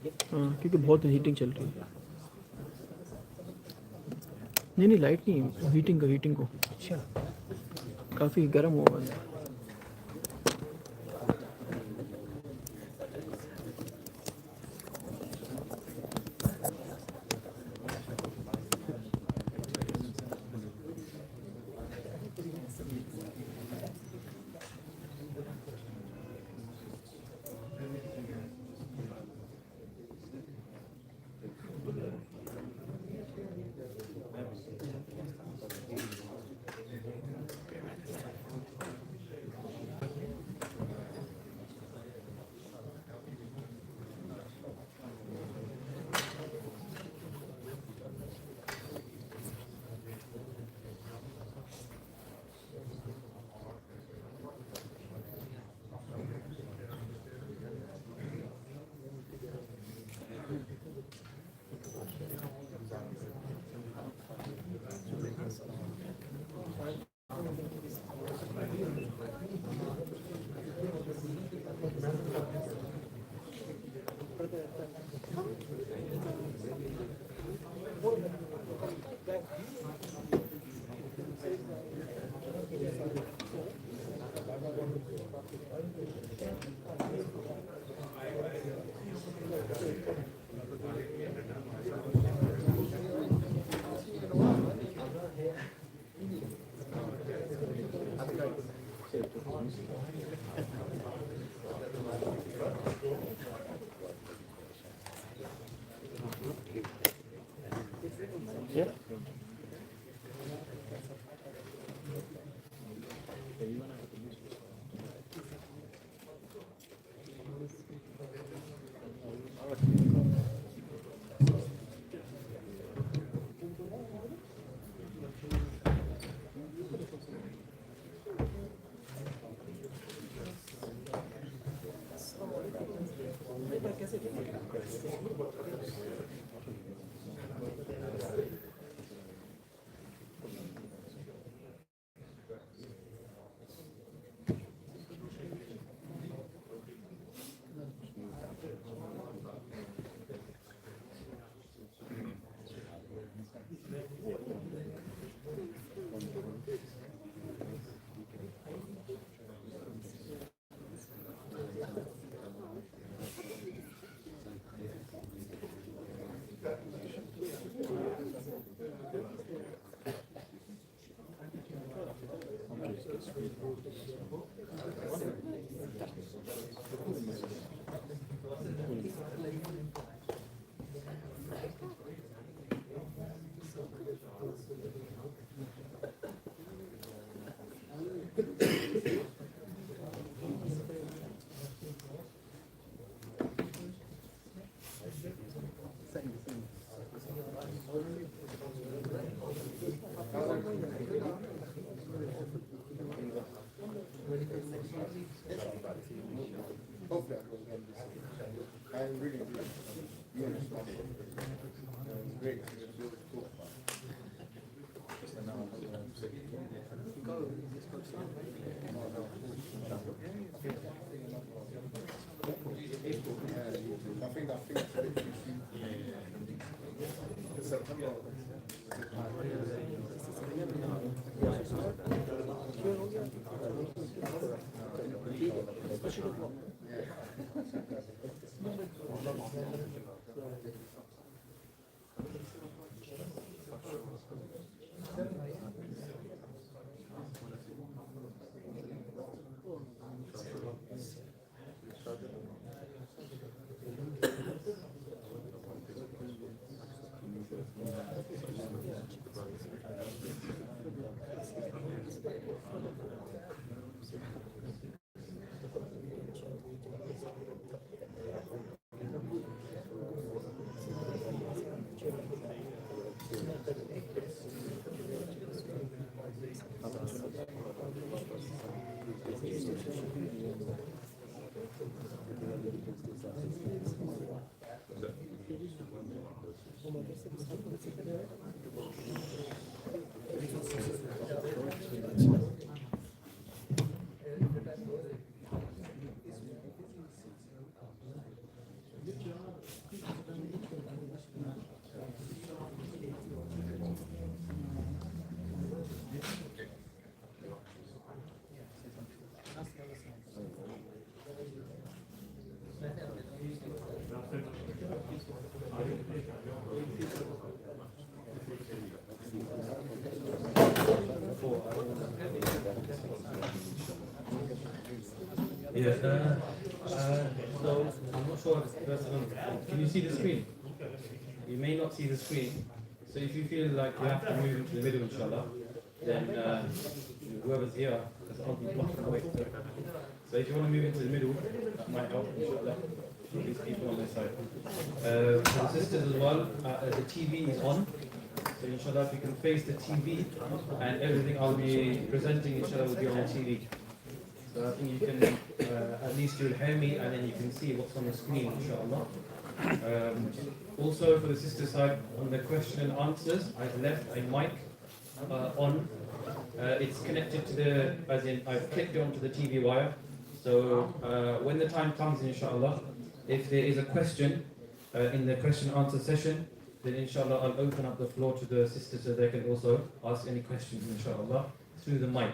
हाँ, क्योंकि बहुत हीटिंग चल रही है। नहीं नहीं, लाइट नहीं, हीटिंग को। अच्छा, काफ़ी गर्म हुआ है। Yeah, so I'm not sure if that's can you see the screen? You may not see the screen. So if you feel like you have to move into the middle, inshallah, then whoever's here, because I'll be blocking the way. So if you want to move into the middle, that might help, inshallah. These people on this side. For the sisters as well, the TV is on. So inshallah, if you can face the TV, and everything I'll be presenting, inshallah, will be on the TV. So I think you can, at least you'll hear me, and then you can see what's on the screen, inshallah. Also, for the sister side, on the question and answers, I've left a mic on. It's connected to the, as in, I've clicked onto the TV wire. So when the time comes, inshallah, if there is a question in the question and answer session, then inshallah I'll open up the floor to the sisters so they can also ask any questions, inshallah, through the mic.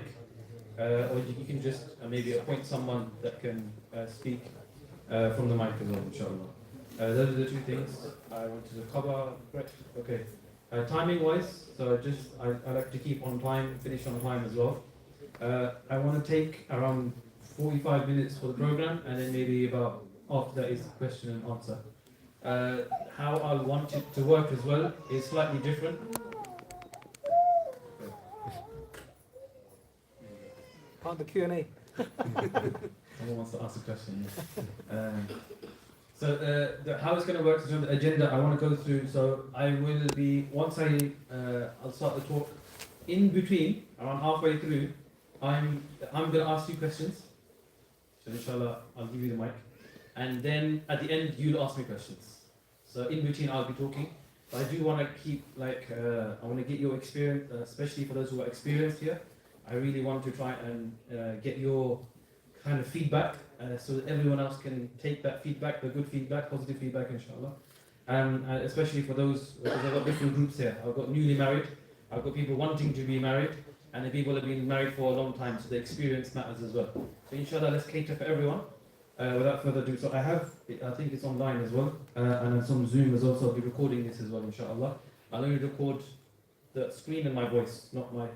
Or you can just maybe appoint someone that can speak from the mic as well, inshallah. Those are the two things I wanted to cover. Correct? Okay. Timing wise, so I like to keep on time, finish on time as well. I want to take around 45 minutes for the program, and then maybe about after that is question and answer. How I want it to work as well is slightly different. On the Q&A. Someone wants to ask a question. So how it's going to work is on the agenda I want to go through. So I will be, once I'll start the talk, in between, around halfway through, I'm going to ask you questions. So inshallah, I'll give you the mic. And then at the end, you'll ask me questions. So in between, I'll be talking. But I do want to keep, I want to get your experience, especially for those who are experienced here. I really want to try and get your kind of feedback so that everyone else can take that feedback, the good feedback, positive feedback, inshallah. And especially for those, because I've got different groups here. I've got newly married, I've got people wanting to be married, and the people that have been married for a long time, so the experience matters as well. So inshallah, let's cater for everyone. Without further ado, so I think it's online as well, and it's on Zoom as well, so I'll be recording this as well, inshallah. I'll only record the screen and my voice, not me.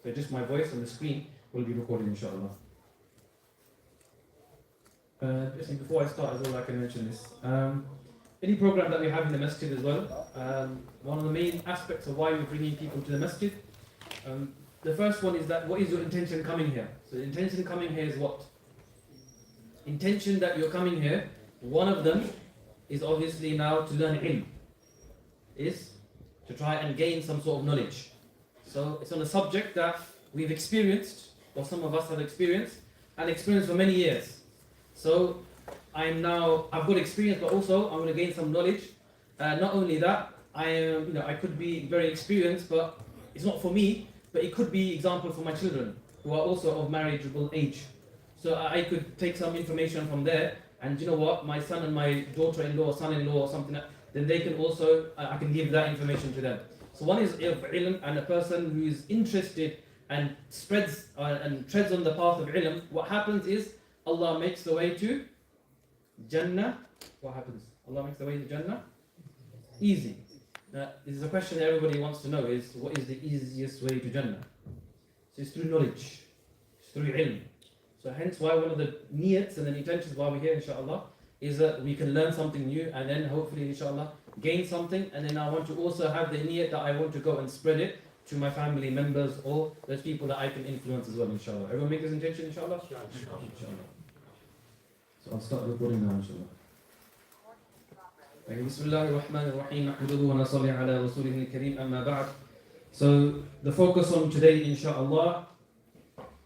So just my voice and the screen will be recorded, inshallah. Just before I start as well, I can mention this. Any program that we have in the masjid as well, one of the main aspects of why we're bringing people to the masjid, the first one is that what is your intention coming here? So the intention coming here is what? Intention that you're coming here, one of them is obviously now to learn ilm, is to try and gain some sort of knowledge. So it's on a subject that we've experienced, or some of us have experienced, and experienced for many years. So I've got experience, but also I'm going to gain some knowledge. Not only that, I could be very experienced, but it's not for me. But it could be example for my children who are also of marriageable age. So I could take some information from there, and you know what, my son and my daughter-in-law, or son-in-law, or something, then they can also, I can give that information to them. So one is ilm, and a person who is interested and spreads and treads on the path of ilm. What happens is Allah makes the way to Jannah. What happens? Allah makes the way to Jannah easy. Now, this is a question that everybody wants to know: is what is the easiest way to Jannah? So it's through knowledge, it's through ilm. So hence why one of the niyats and the intentions why we're here, inshallah, is that we can learn something new, and then hopefully, inshallah, gain something. And then I want to also have the niyat that I want to go and spread it to my family members or those people that I can influence as well, inshallah. Everyone make this intention, inshallah? Inshallah. So I'll start recording now, inshallah. Bismillahir-Rahmanir-Rahim. Nahmaduhu wa nusalli ala rasulihil kareem, amma ba'd. So the focus on today, inshallah,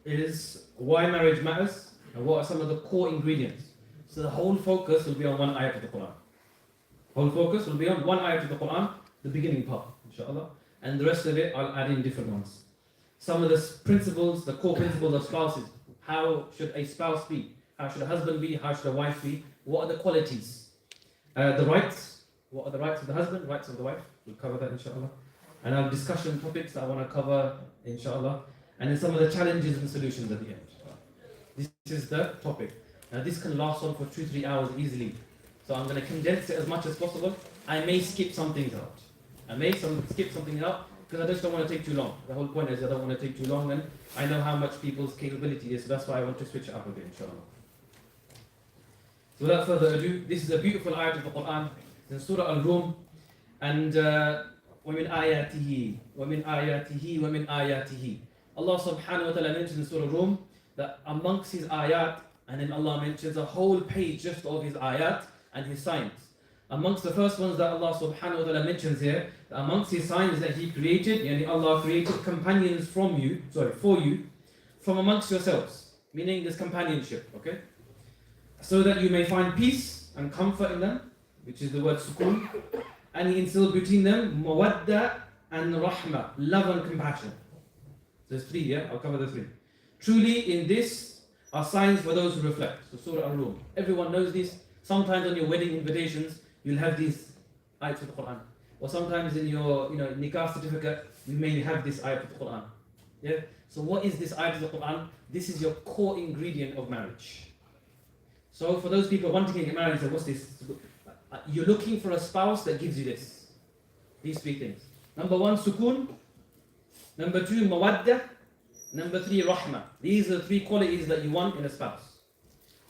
is why marriage matters and what are some of the core ingredients. So the whole focus will be on one ayat of the Qur'an. Whole focus will be on one ayat of the Qur'an, the beginning part, inshallah. And the rest of it, I'll add in different ones. Some of the principles, the core principles of spouses. How should a spouse be? How should a husband be? How should a wife be? What are the qualities? The rights. What are the rights of the husband? Rights of the wife. We'll cover that, inshallah. And our discussion topics that I want to cover, inshallah. And then some of the challenges and solutions at the end. This is the topic. Now this can last on for 2-3 hours easily. So I'm going to condense it as much as possible. I may skip some things out. Skip something out because I just don't want to take too long. The whole point is I don't want to take too long, and I know how much people's capability is, so that's why I want to switch it up a bit, inshallah. So without further ado, this is a beautiful ayat of the Qur'an. It's in Surah Al-Rum, and وَمِنْ آيَاتِهِ وَمِنْ آيَاتِهِ وَمِنْ آيَاتِهِ. Allah subhanahu wa ta'ala mentions in Surah Al-Rum that amongst his ayat, and then Allah mentions a whole page just of his ayat and his signs. Amongst the first ones that Allah subhanahu wa ta'ala mentions here, amongst his signs that he created, yani Allah created companions for you, from amongst yourselves. Meaning there's companionship, okay? So that you may find peace and comfort in them, which is the word sukoon. And he instilled between them mawadda and rahmah, love and compassion. There's 3, yeah? I'll cover the 3. Truly in this are signs for those who reflect. So Surah Al-Rum. Everyone knows this. Sometimes on your wedding invitations, you'll have these ayats of the Qur'an. Or sometimes in your nikah certificate, you may have this ayat of the Qur'an. Yeah? So what is this ayat of the Qur'an? This is your core ingredient of marriage. So for those people wanting to get married, say, what's this? You're looking for a spouse that gives you this. These 3 things. Number 1, sukoon. Number 2, mawadda. Number 3, rahmah. These are the 3 qualities that you want in a spouse.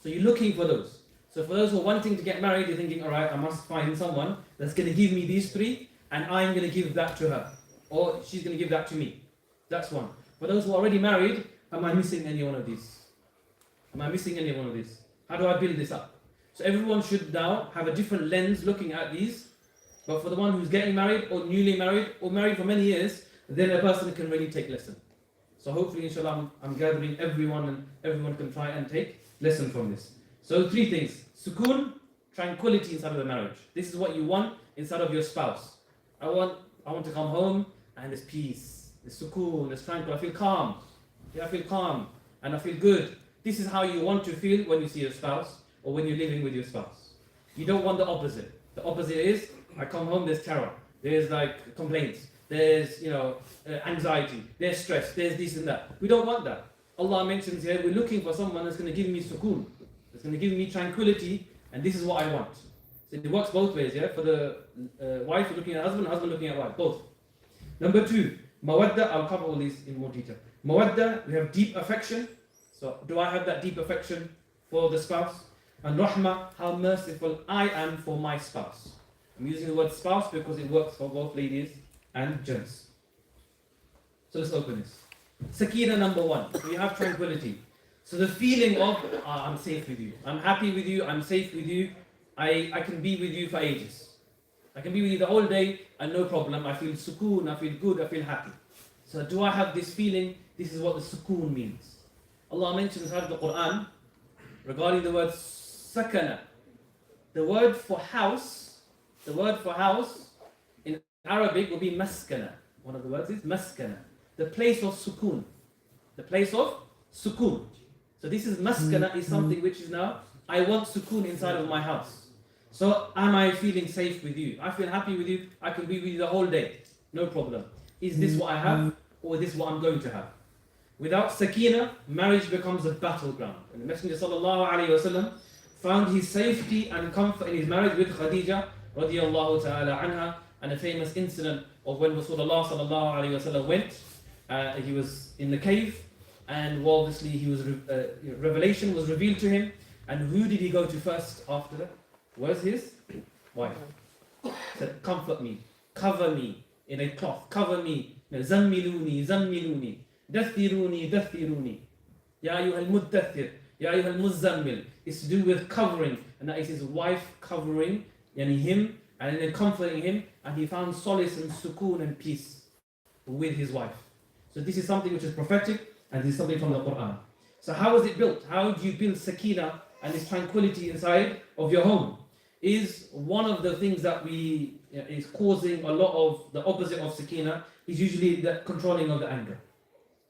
So you're looking for those. So for those who are wanting to get married, you're thinking, alright, I must find someone that's going to give me these 3, and I'm going to give that to her. Or she's going to give that to me. That's one. For those who are already married, am I missing any one of these? Am I missing any one of these? How do I build this up? So everyone should now have a different lens looking at these. But for the one who's getting married, or newly married, or married for many years, then a person can really take lesson. So hopefully, inshallah, I'm gathering everyone, and everyone can try and take lesson from this. So 3 things. Sukoon, tranquility inside of the marriage. This is what you want inside of your spouse. I want to come home and there's peace, there's sukoon, there's tranquil. I feel calm. Yeah, I feel calm and I feel good. This is how you want to feel when you see your spouse or when you're living with your spouse. You don't want the opposite. The opposite is, I come home, there's terror, there's like complaints, there's anxiety, there's stress, there's this and that. We don't want that. Allah mentions here, we're looking for someone that's going to give me sukoon, that's going to give me tranquility, and this is what I want. So it works both ways, yeah? For the wife looking at husband looking at wife, both. Number 2, mawadda. I'll cover all these in more detail. Mawadda, we have deep affection. So do I have that deep affection for the spouse? And rahmah, how merciful I am for my spouse. I'm using the word spouse because it works for both ladies and gents. So let's open this. Sakina, number 1. So you have tranquility. So the feeling of, I'm safe with you. I'm happy with you. I'm safe with you. I can be with you for ages. I can be with you the whole day and no problem. I feel sukoon, I feel good, I feel happy. So do I have this feeling? This is what the sukoon means. Allah mentions in the Qur'an regarding the word sakana. The word for house in Arabic will be maskana. One of the words is maskana. The place of sukoon. The place of sukoon. So this is maskana is something which is now, I want sukoon inside of my house. So am I feeling safe with you? I feel happy with you. I can be with you the whole day. No problem. Is this what I have or is this what I'm going to have? Without sakina, marriage becomes a battleground. And the Messenger sallallahu alaihi wasallam found his safety and comfort in his marriage with Khadija radiyallahu ta'ala anha, and a famous incident of when Rasulullah sallallahu alaihi wasallam went. He was in the cave, and obviously he was revelation was revealed to him. And who did he go to first after that? Was his wife. He said, comfort me, cover me in a cloth, cover me. Zammiluni, zammiluni, dathiruni, dathiruni. Ya ayyuhal muddathir, ya ayyuhal muzzammil. It's to do with covering, and that is his wife covering, yani him, and then comforting him, and he found solace and sukoon and peace with his wife. So this is something which is prophetic, and this is something from the Qur'an. So how is it built? How do you build sakina and this tranquility inside of your home? Is one of the things that is causing a lot of the opposite of sakina is usually the controlling of the anger.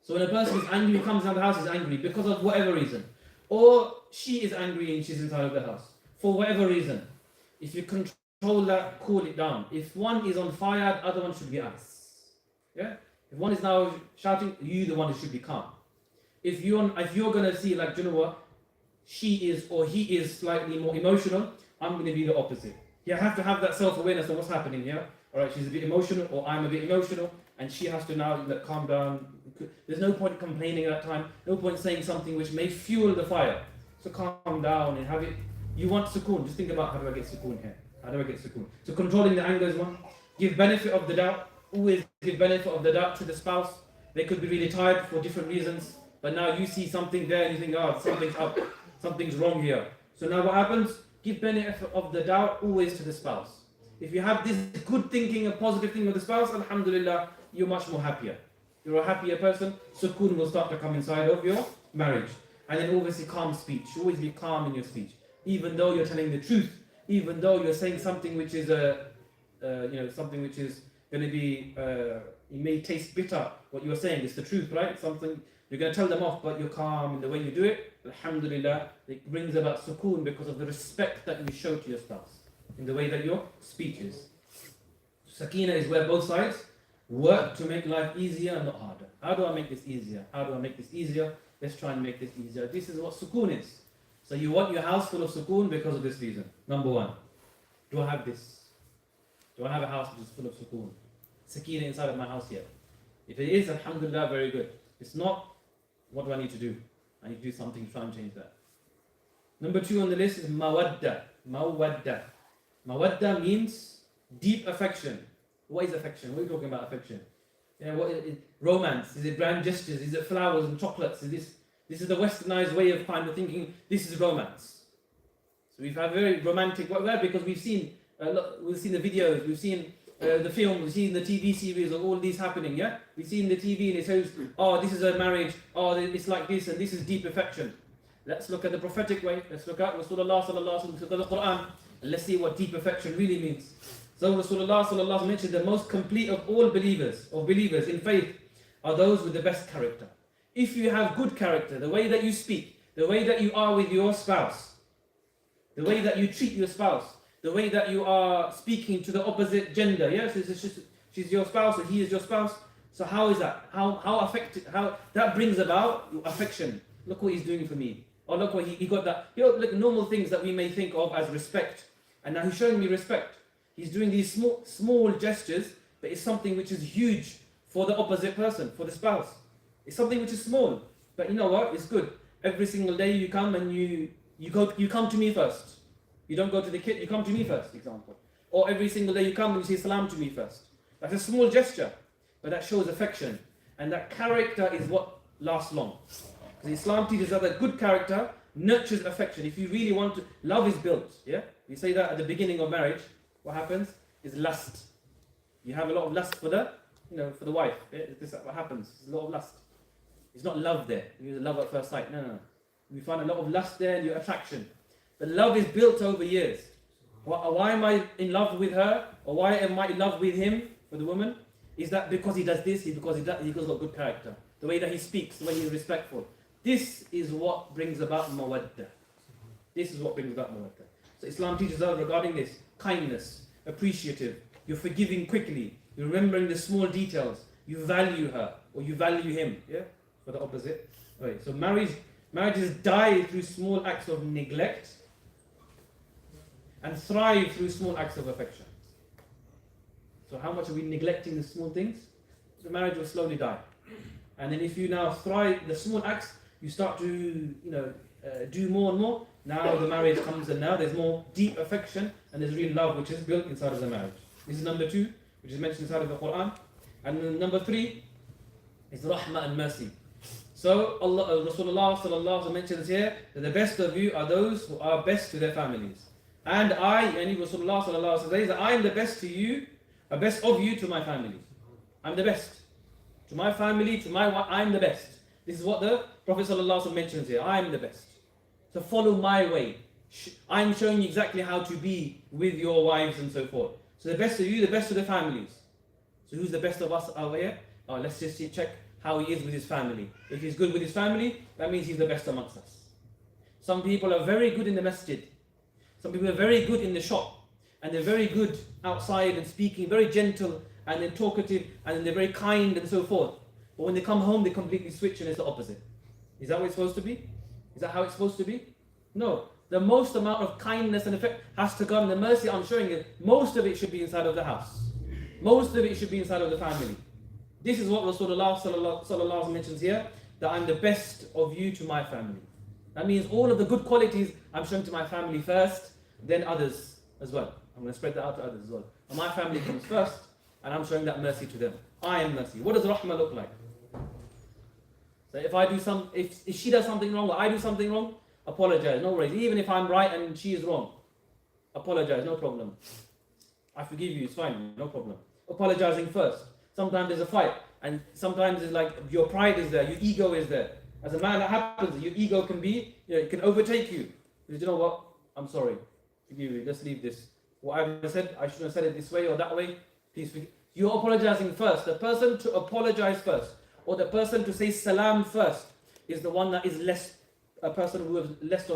So when a person is angry, comes out of the house, is angry because of whatever reason. Or she is angry and she's inside of the house. For whatever reason. If you control that, cool it down. If one is on fire, the other one should be ice. Yeah? If one is now shouting, you the one who should be calm. If you're gonna see like Jumu'ah, she is or he is slightly more emotional, I'm going to be the opposite. You have to have that self-awareness of what's happening here. All right, she's a bit emotional, or I'm a bit emotional, and she has to now calm down. There's no point complaining at that time. No point saying something which may fuel the fire. So calm down and have it. You want sukoon. Just think about, how do I get sukoon here? How do I get sukoon? So controlling the anger is one. Give benefit of the doubt. Always give benefit of the doubt to the spouse. They could be really tired for different reasons, but now you see something there and you think, oh, something's up, something's wrong here. So now what happens? Give benefit of the doubt always to the spouse. If you have this good thinking, a positive thing with the spouse, alhamdulillah, you're much more happier. You're a happier person, sukoon will start to come inside of your marriage. And then obviously calm speech. Always be calm in your speech. Even though you're telling the truth, even though you're saying something which is something which is going to be, it may taste bitter, what you're saying, it's the truth, right? Something, you're going to tell them off, but you're calm in the way you do it. Alhamdulillah, it brings about sukoon because of the respect that you show to your spouse, in the way that your speech is. Sakina is where both sides work to make life easier and not harder. How do I make this easier? How do I make this easier? Let's try and make this easier. This is what sukoon is. So you want your house full of sukoon because of this reason. Number one, do I have this? Do I have a house which is full of sukoon? Sakina inside of my house yet? If it is, alhamdulillah, very good. If it's not, what do I need to do? I need to do something to try and change that. Number two on the list is mawadda. Mawadda. Mawadda means deep affection. What is affection? What are you talking about affection? Yeah, what is it? Romance? Is it grand gestures? Is it flowers and chocolates? This is the westernized way of kind of thinking. This is romance. So we've had very romantic word because we've seen the videos, we've seen the film, we've seen the TV series of all these happening. Yeah, we've seen the TV and it says, oh, this is a marriage. Oh, it's like this, and this is deep affection. Let's look at the prophetic way. Let's look at Rasulullah sallallahu alaihi wasallam. Look at the Qur'an, and let's see what deep affection really means. So Rasulullah sallallahu alaihi wasallam mentioned the most complete of all believers in faith are those with the best character. If you have good character, the way that you speak, the way that you are with your spouse, the way that you treat your spouse, the way that you are speaking to the opposite gender, yes, she's your spouse or he is your spouse. So how is that? How affected? How that brings about affection? Look what he's doing for me. Or look what he got that. Like normal things that we may think of as respect, and now he's showing me respect. He's doing these small gestures, but it's something which is huge for the opposite person, for the spouse. It's something which is small, but you know what? It's good. Every single day you come and you come to me first. You don't go to the kid, you come to me first, example. Or every single day you come and you say salam to me first. That's a small gesture, but that shows affection. And that character is what lasts long. Because Islam teaches us that good character nurtures affection. If you really want to, love is built. Yeah, we say that at the beginning of marriage. What happens is lust. You have a lot of lust for the wife. Yeah? This is what happens. There's a lot of lust. It's not love there. You love at first sight. No. We find a lot of lust there and your attraction. But love is built over years. Why am I in love with her? Or why am I in love with him, for the woman? Is that because he does this? Because he's got good character. The way that he speaks, the way he's respectful. This is what brings about mawadda. This is what brings about mawadda. So Islam teaches us regarding this. Kindness, appreciative. You're forgiving quickly. You're remembering the small details. You value her or you value him. Yeah, for the opposite. Right. So marriages die through small acts of neglect and thrive through small acts of affection. So how much are we neglecting the small things? The marriage will slowly die. And then if you now thrive the small acts, you start to do more and more. Now the marriage comes and now there's more deep affection and there's real love which is built inside of the marriage. This is number two, which is mentioned inside of the Qur'an. And then number three is rahmah and mercy. So Rasulullah sallallahu alaihi wasallam mentions here that the best of you are those who are best to their families. And Rasulullah sallallahu alaihi wasallam says that I am the best to you, best of you to my family. I'm the best. To my family, I'm the best. This is what the Prophet sallallahu alaihi wasallam mentions here. I am the best. So follow my way. I'm showing you exactly how to be with your wives and so forth. So the best of you, the best of the families. So who's the best of us over here? Let's just check how he is with his family. If he's good with his family, that means he's the best amongst us. Some people are very good in the masjid. Some people are very good in the shop. And they're very good outside and speaking, very gentle and then talkative and they're very kind and so forth. But when they come home, they completely switch and it's the opposite. Is that what it's supposed to be? Is that how it's supposed to be? No. The most amount of kindness and effect has to come. The mercy I'm showing you, most of it should be inside of the house. Most of it should be inside of the family. This is what Rasulullah sallallahu mentions here, that I'm the best of you to my family. That means all of the good qualities I'm showing to my family first, then others as well. I'm going to spread that out to others as well. And my family comes first, and I'm showing that mercy to them. I am mercy. What does rahmah look like? So if she does something wrong or I do something wrong, apologize, no worries. Even if I'm right and she is wrong, apologize, no problem. I forgive you, it's fine, no problem. Apologizing first. Sometimes there's a fight, and sometimes it's like your pride is there, your ego is there. As a man, that happens. Your ego can be, it can overtake you. You know what? I'm sorry. Forgive me. Let's leave this. What I've said, I shouldn't have said it this way or that way. Please forgive. You're apologizing first. The person to apologize first, or the person to say salam first, is the one that is a person who has less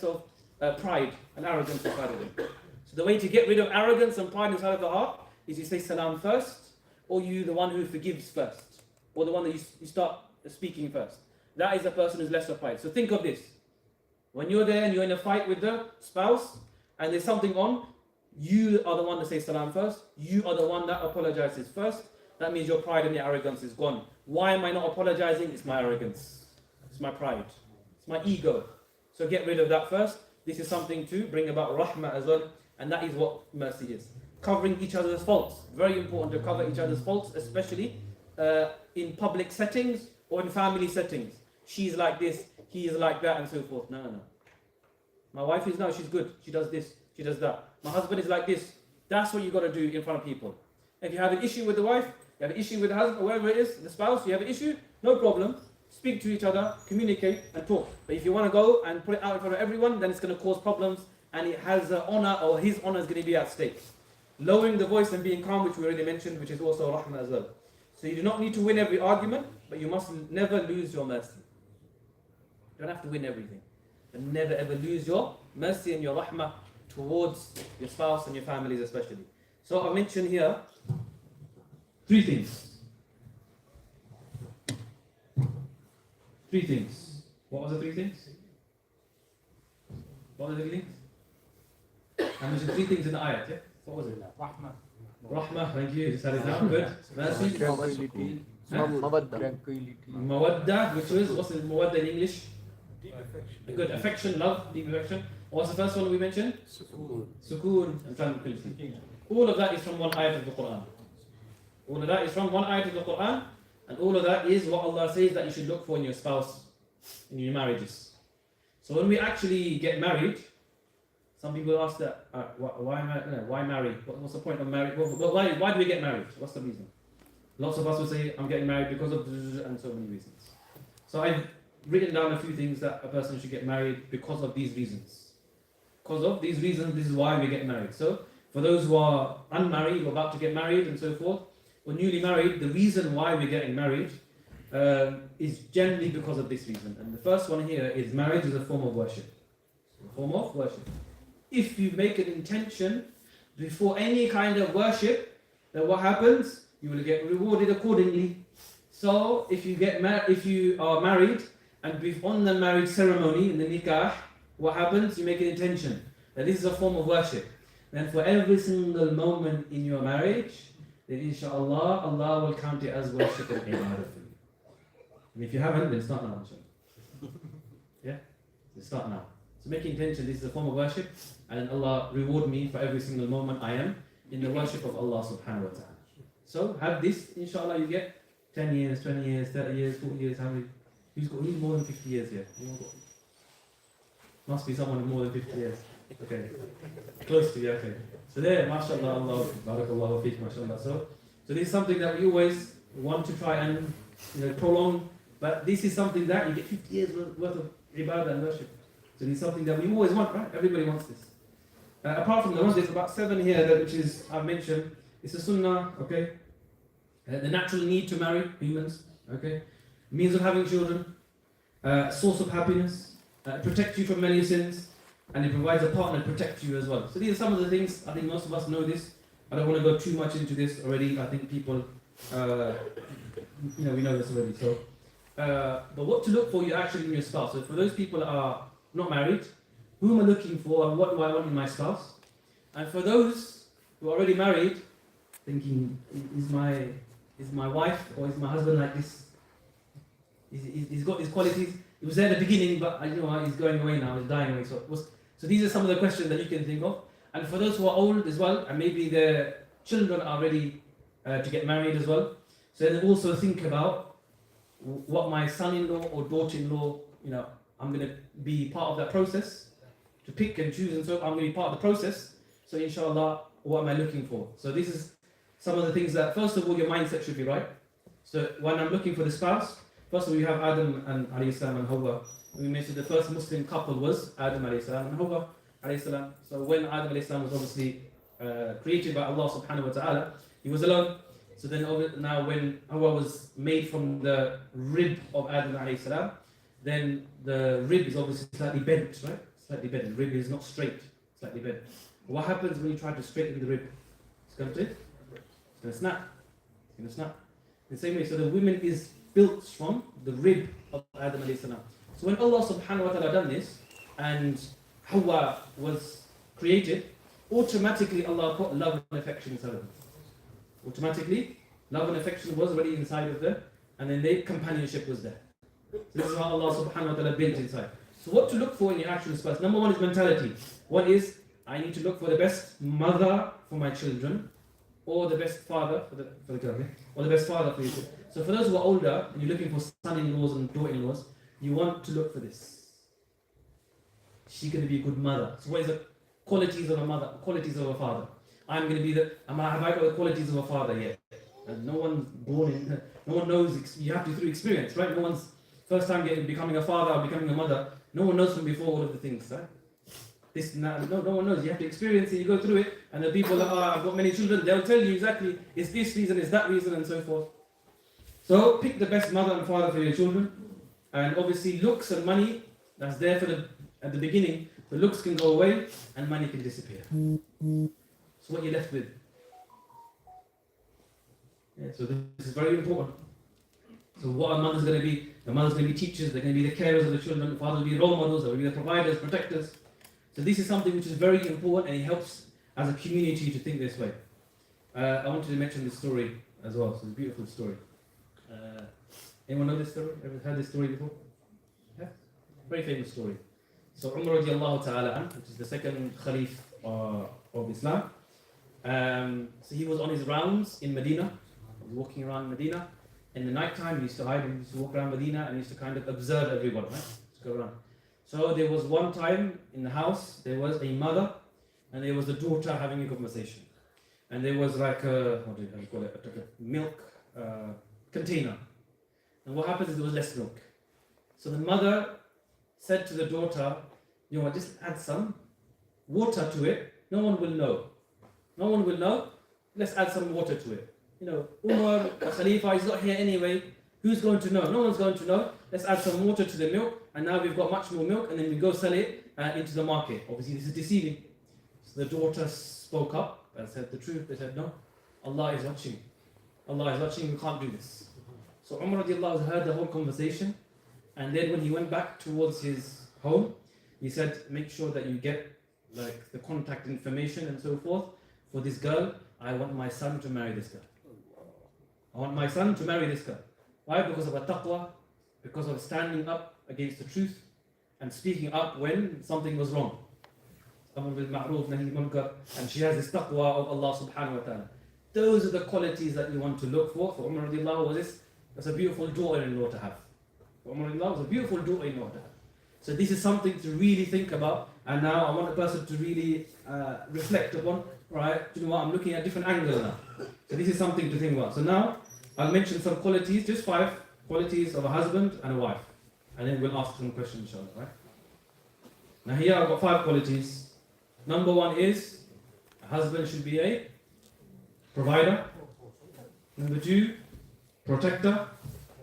of pride and arrogance inside of him. So the way to get rid of arrogance and pride inside of the heart is you say salam first, or you the one who forgives first, or the one that you start speaking first. That is a person who's less of pride. So think of this. When you're there and you're in a fight with the spouse and there's something on, you are the one that says salam first. You are the one that apologizes first. That means your pride and your arrogance is gone. Why am I not apologizing? It's my arrogance. It's my pride. It's my ego. So get rid of that first. This is something to bring about rahmah as well. And that is what mercy is. Covering each other's faults. Very important to cover each other's faults, especially in public settings or in family settings. She's like this, he is like that, and so forth. No. My wife is she's good. She does this, she does that. My husband is like this. That's what you got to do in front of people. If you have an issue with the wife, you have an issue with the husband, or whoever it is, the spouse, you have an issue, no problem. Speak to each other, communicate, and talk. But if you want to go and put it out in front of everyone, then it's going to cause problems, and it has honor, or his honor is going to be at stake. Lowering the voice and being calm, which we already mentioned, which is also rahmah as well. So you do not need to win every argument, but you must never lose your mercy. You don't have to win everything. But never ever lose your mercy and your rahmah towards your spouse and your families especially. So I mentioned here 3 things. 3 things. What was the 3 things? What were the 3 things? I mentioned 3 things in the ayat, yeah? What was it? Rahmah. Rahmah, thank you. You just had it down. Good. Mercy. Tranquility. Mawadda, which was, what's the mawadda in English? Deep affection. Good. Affection, love, deep affection. What's the first one we mentioned? Sukoon and tranquility. All of that is from one ayat of the Qur'an. All of that is from one ayat of the Qur'an, and all of that is what Allah says that you should look for in your spouse, in your marriages. So when we actually get married, some people ask that, why marry? What's the point of marriage? Why do we get married? What's the reason? Lots of us will say, I'm getting married because of and so many reasons. So I've written down a few things that a person should get married because of these reasons. Because of these reasons, this is why we get married. So for those who are unmarried or about to get married and so forth, or newly married, the reason why we're getting married is generally because of this reason. And the first one here is marriage is a form of worship. A form of worship. If you make an intention before any kind of worship, then what happens? You will get rewarded accordingly. So if you are married and on the marriage ceremony in the nikah, what happens? You make an intention that this is a form of worship. Then for every single moment in your marriage, then inshallah, Allah will count it as worship and ibadah for you. And if you haven't, then start now, inshallah. Yeah? So start now. So make intention, this is a form of worship, and then Allah reward me for every single moment I am in the worship of Allah subhanahu wa ta'ala. So have this, inshallah, you get 10 years, 20 years, 30 years, 40 years, how many? Who's more than 50 years here? Must be someone with more than 50 years. Okay. Close to you, okay. So there, mashallah, Allah, barakallahu feek, mashallah. So this is something that we always want to try and prolong, but this is something that you get 50 years worth of ibadah and worship. So this is something that we always want, right? Everybody wants this. Apart from the ones, there's about 7 here, which is, I've mentioned, it's a sunnah, okay? The natural need to marry humans, okay? Means of having children, source of happiness, protect you from many sins, and it provides a partner to protect you as well. So these are some of the things, I think most of us know this. I don't want to go too much into this already. I think people, we know this already. So, but what to look for you actually in your spouse. So for those people that are not married, Who am I looking for and what do I want in my spouse? And for those who are already married, thinking, is my wife or is my husband like this? He's got these qualities. He was there at the beginning, but you know he's going away now. He's dying away. So these are some of the questions that you can think of. And for those who are old as well, and maybe their children are ready to get married as well, so then also think about what my son-in-law or daughter-in-law, you know, I'm going to be part of that process to pick and choose, and so I'm going to be part of the process. So inshallah, what am I looking for? So this is some of the things that, first of all, your mindset should be right. So when I'm looking for the spouse, first of all, you have Adam and alayhi salam and Hawa. We mentioned the first Muslim couple was Adam alayhi salam and Hawa alayhi salam. So when Adam alayhi salam was obviously created by Allah subhanahu wa ta'ala, he was alone. So then now when Hawa was made from the rib of Adam alayhi salam, then the rib is obviously slightly bent, right? Slightly bent. The rib is not straight, slightly bent. What happens when you try to straighten the rib? It's going to snap. It's going to snap. In the same way, so the woman is built from the rib of Adam alayhi salam. So when Allah subhanahu wa ta'ala done this, and Hawa was created, automatically Allah put love and affection inside of them. Automatically, love and affection was already inside of them, and then their companionship was there. So this is how Allah subhanahu wa ta'ala built inside. So what to look for in your actions first? Number one is mentality. One is, I need to look for the best mother for my children, or the best father for the girl, or the best father for your children. So for those who are older, and you're looking for son-in-laws and daughter-in-laws, you want to look for this. She's going to be a good mother. So what is the qualities of a mother, qualities of a father? Have I got the qualities of a father yet? And no one's born in, no one knows, you have to through experience, right? No one's first time becoming a father or becoming a mother, no one knows from before all of the things, right? This, no one knows. You have to experience it, you go through it, and the people that I've got many children, they'll tell you exactly, it's this reason, it's that reason, and so forth. So pick the best mother and father for your children, and obviously looks and money, that's there at the beginning, the looks can go away, and money can disappear. So what you're left with? Yeah, so this is very important. So what a mother's going to be? The mother's going to be teachers, they're going to be the carers of the children, the father will be role models, they will be the providers, protectors. So this is something which is very important, and it helps as a community to think this way. I wanted to mention this story as well, so it's a beautiful story. Anyone know this story? Ever heard this story before? Yeah? Very famous story. So Umar radiallahu ta'ala, which is the second Khalif of Islam, so he was on his rounds in Medina. He was walking around Medina. In the night time, he used to hide, he used to walk around Medina, and he used to kind of observe everyone, right? Just go around. So there was one time in the house, there was a mother, and there was a daughter having a conversation. And there was like a, how do you call it, like a milk container. And what happens is there was less milk. So the mother said to the daughter, you know, just add some water to it, no one will know. No one will know, let's add some water to it. You know, Umar, Khalifa, he's not here anyway, who's going to know? No one's going to know. Let's add some water to the milk, and now we've got much more milk, and then we go sell it into the market. Obviously this is deceiving. So the daughter spoke up and said the truth. They said, no, Allah is watching. Allah is watching, we can't do this. So Umar radiallahu heard the whole conversation, and then when he went back towards his home, he said, make sure that you get like the contact information and so forth for this girl. I want my son to marry this girl. I want my son to marry this girl. Why? Because of a taqwa, because of standing up against the truth and speaking up when something was wrong. Amr bil ma'roof, nahi munkar, and she has this taqwa of Allah subhanahu wa ta'ala. Those are the qualities that you want to look for. For Umar radiallahu was this, that's a beautiful daughter-in-law to have. For Umar radiallahu was a beautiful daughter-in-law to have. So this is something to really think about, and now I want a person to really reflect upon, right, you know what, I'm looking at different angles now. So this is something to think about. So now, I'll mention some qualities, just 5 qualities of a husband and a wife. And then we'll ask some questions, inshallah, right? Now here I've got 5 qualities. Number 1 is, a husband should be a provider. Number 2, protector.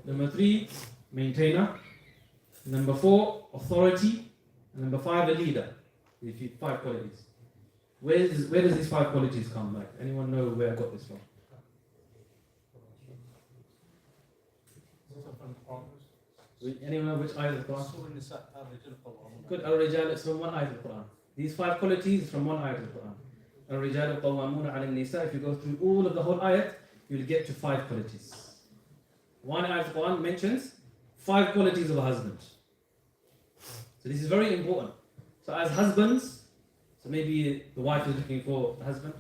Number 3, maintainer. Number 4, authority. And number 5, a leader. 5 qualities. Where does these 5 qualities come from? Anyone know where I got this from? Anyone know which ayat of the Quran? Surah Nisa, Ar-Rijal Qawwamun. Good. Al-Rijal is from one ayat of the Quran. These 5 qualities is from one ayat of the Quran. Al-Rijal Qawwamuna 'ala an-Nisa. If you go through all of the whole ayat, you'll get to 5 qualities. One ayat of the Quran mentions 5 qualities of a husband. So this is very important. So as husbands, so maybe the wife is looking for a husband,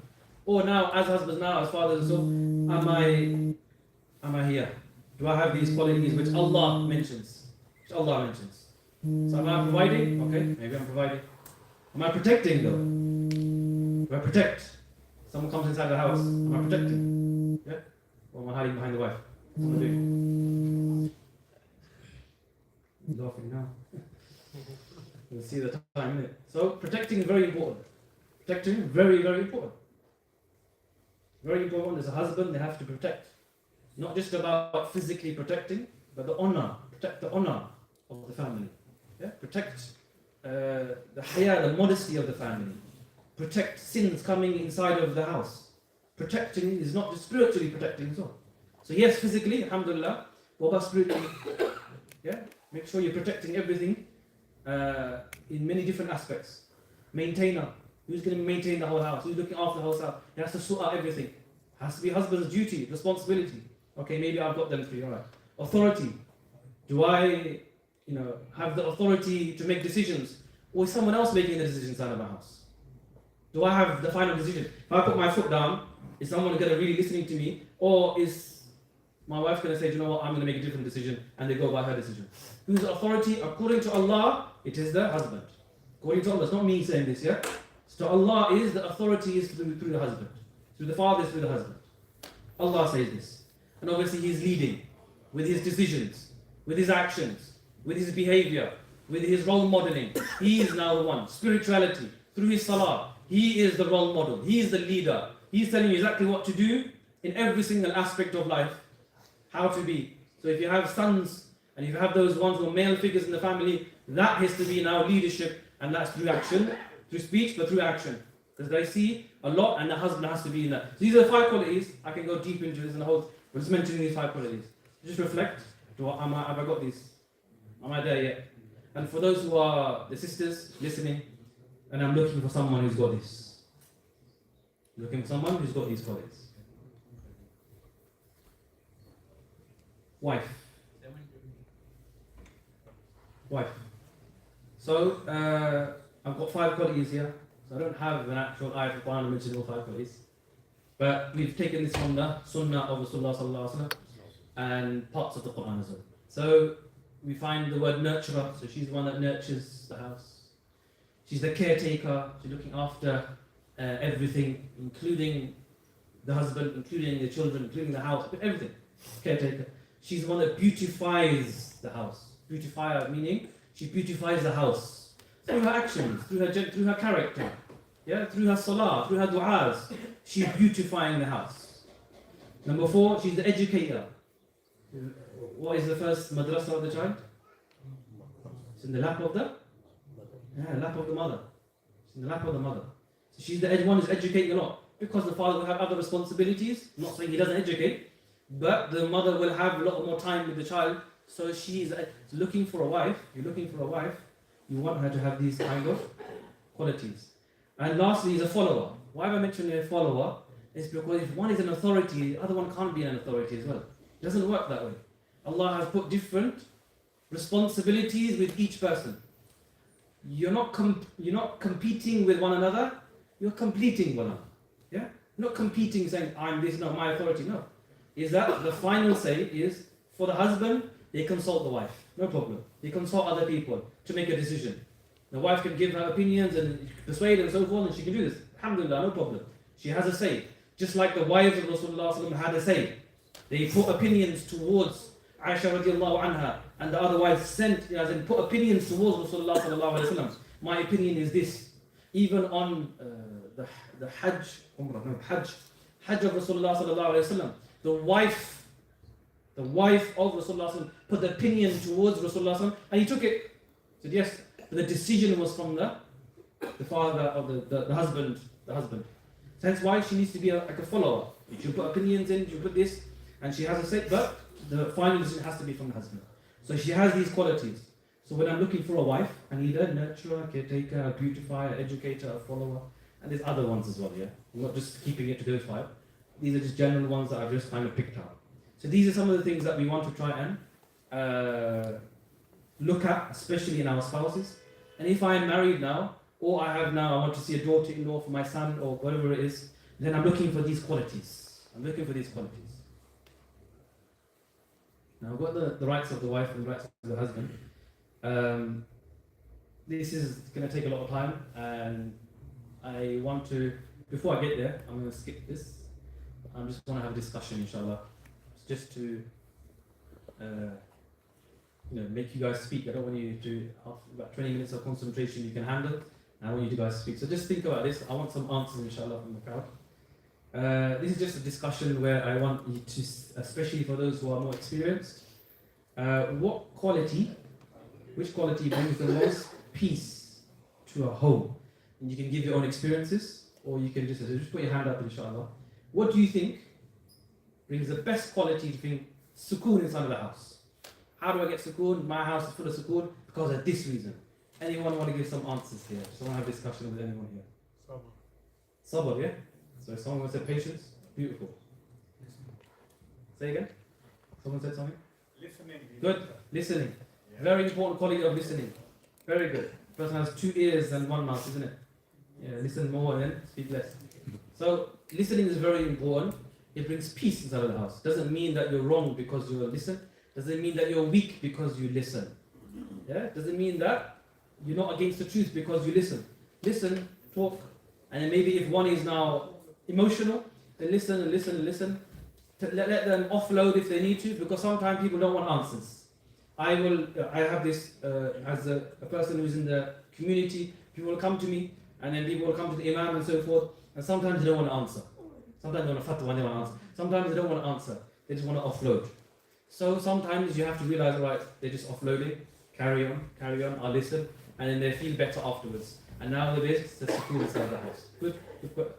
or now as husbands, now as fathers, so am I here? Do I have these qualities which Allah mentions? Which Allah mentions. So am I providing? Okay, maybe I'm providing. Am I protecting though? Do I protect? Someone comes inside the house. Am I protecting? Yeah? Or am I hiding behind the wife? What's am I doing? He's laughing now. You'll see the time in it. So protecting is very important. Protecting is very, very important. Very important. As a husband, they have to protect. Not just about physically protecting, but the honor. Protect the honor of the family. Yeah? Protect the haya, the modesty of the family. Protect sins coming inside of the house. Protecting is not just spiritually protecting as well. So yes, physically, alhamdulillah, what about spiritually? Yeah? Make sure you're protecting everything in many different aspects. Maintainer. Who's going to maintain the whole house? Who's looking after the whole house? He has to sort out everything. Has to be husband's duty, responsibility. Okay, maybe I've got them 3, alright. Authority. Do I, have the authority to make decisions? Or is someone else making the decisions inside of my house? Do I have the final decision? If I put my foot down, is someone going to really listening to me? Or is my wife going to say, you know what, I'm going to make a different decision, and they go by her decision? Who's the authority? According to Allah, it is the husband. According to Allah, it's not me saying this, yeah? So Allah is, the authority is through the husband. Through the father is through the husband. Allah says this. And obviously He's leading with His decisions, with His actions, with His behavior, with His role modeling. He is now the one. Spirituality, through His salah. He is the role model. He is the leader. He's telling you exactly what to do in every single aspect of life. How to be. So if you have sons, and if you have those ones who are male figures in the family, that has to be now leadership, and that's through action, through speech, but through action. Because they see a lot, and the husband has to be in that. So these are the 5 qualities. I can go deep into this in the whole. We're just mentioning these 5 qualities. Just reflect. Have I got these? Am I there yet? And for those who are the sisters listening, and I'm looking for someone who's got this. Looking for someone who's got these qualities. Wife. So I've got 5 qualities here. So I don't have an actual ayat of Qur'an to mention all 5 qualities. But we've taken this from the Sunnah of Rasulullah sallallahu alaihi wasallam and parts of the Qur'an as well. So we find the word nurturer. So she's the one that nurtures the house. She's the caretaker. She's looking after everything, including the husband, including the children, including the house, everything. Caretaker. She's the one that beautifies the house. Beautifier meaning she beautifies the house through her actions, through her character, through her salah, through her du'as. She's beautifying the house. Number 4, she's the educator. What is the first madrasa of the child? It's in the lap of the lap of the mother. It's in the lap of the mother. So she's the one who's educating a lot. Because the father will have other responsibilities. I'm not saying he doesn't educate, but the mother will have a lot more time with the child. So she's looking for a wife. You're looking for a wife. You want her to have these kind of qualities. And lastly, is a follower. Why have I mentioned a follower? It's because if one is an authority, the other one can't be an authority as well. It doesn't work that way. Allah has put different responsibilities with each person. You're not competing with one another. You're completing one another. Yeah? Not competing, saying I'm this, not my authority. No. Is that the final say is for the husband, they consult the wife. No problem. They consult other people to make a decision. The wife can give her opinions and persuade and so forth, and she can do this. Alhamdulillah, no problem. She has a say. Just like the wives of Rasulullah had a say. They put opinions towards Aisha radiallahu anha, and the other wives put opinions towards Rasulullah sallallahu alaihi wasallam. My opinion is this. Even on the Hajj of Rasulullah sallallahu alaihi wasallam, the wife of Rasulullah put the opinion towards Rasulullah and he took it. Said yes, but the decision was from the father or the husband. So that's why she needs to be like a follower. She'll put opinions in, she'll put this, and she has a say, but the final decision has to be from the husband. So she has these qualities. So when I'm looking for a wife, I need a nurturer, a caretaker, a beautifier, an educator, a follower, and there's other ones as well, yeah? I'm not just keeping it to those 5. These are just general ones that I've just kind of picked out. So these are some of the things that we want to try and look at, especially in our spouses. And if I am married now, or I want to see a daughter-in-law for my son, or whatever it is, then I'm looking for these qualities. I'm looking for these qualities. Now I've got the rights of the wife and the rights of the husband. This is going to take a lot of time, and I want to, before I get there, I'm going to skip this. I'm just going to have a discussion, inshallah, just to make you guys speak. I don't want you to have about 20 minutes of concentration you can handle. I want you guys to speak. So just think about this. I want some answers, inshallah, from the crowd. This is just a discussion where I want you to, especially for those who are more experienced, which quality brings the most peace to a home? And you can give your own experiences, or you can just put your hand up, inshallah. What do you think brings the best quality to think sukoon inside of the house? How do I get sukoon? My house is full of sukoon because of this reason. Anyone want to give some answers here? Just want to have a discussion with anyone here. Sabr, yeah? So if someone said patience, beautiful. Say again? Someone said something? Listening. Good, listening. Very important quality of listening. Very good. Person has 2 ears and 1 mouth, isn't it? Yeah, listen more and then speak less. So listening is very important. It brings peace inside of the house. Doesn't mean that you're wrong because you listen. Doesn't mean that you're weak because you listen. Yeah? Doesn't mean that you're not against the truth because you listen. Listen, talk, and then maybe if one is now emotional, then listen and listen and listen. Let them offload if they need to, because sometimes people don't want answers. I have this as a person who's in the community. People will come to me, and then people will come to the imam and so forth, and sometimes they don't want to answer. Sometimes they want to fatwa and they want to answer. Sometimes they don't want to answer. They just want to offload. So sometimes you have to realize, right, they're just offloading. Carry on, I'll listen, and then they feel better afterwards. And now the best, the sukoon inside of the house. Good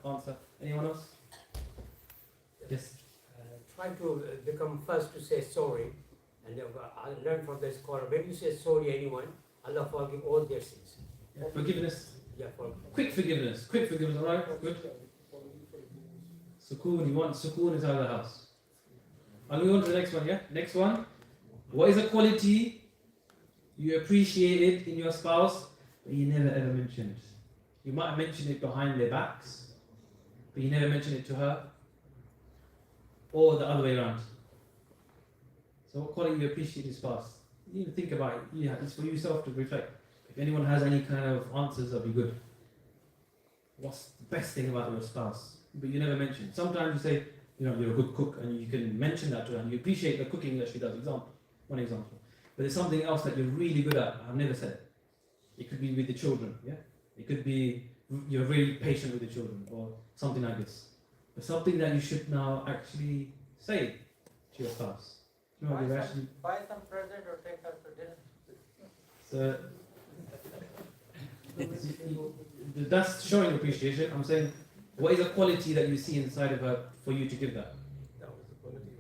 answer. Anyone else? Yes. Try to become first to say sorry, and I learned from the scholar, when you say sorry anyone, Allah forgive all their sins. Yeah. Forgiveness. Yeah, Quick forgiveness, alright? Good. Sukoon, you want sukoon inside of the house. I'll move on to the next one, yeah? Next one. What is a quality you appreciated in your spouse, but you never ever mentioned? You might have mentioned it behind their backs, but you never mentioned it to her. Or the other way around. So what quality you appreciate in your spouse? You need to think about it. Yeah, it's for yourself to reflect. If anyone has any kind of answers, that'd be good. What's the best thing about your spouse? But you never mention. Sometimes you say, you're a good cook, and you can mention that to her, and you appreciate the cooking that she does. One example. But there's something else that you're really good at. I've never said it. It could be with the children, yeah? It could be you're really patient with the children, or something like this. But something that you should now actually say to your spouse. You know, Buy some present or take her to dinner. So that's showing appreciation. I'm saying, what is a quality that you see inside of her for you to give that? that was the quality.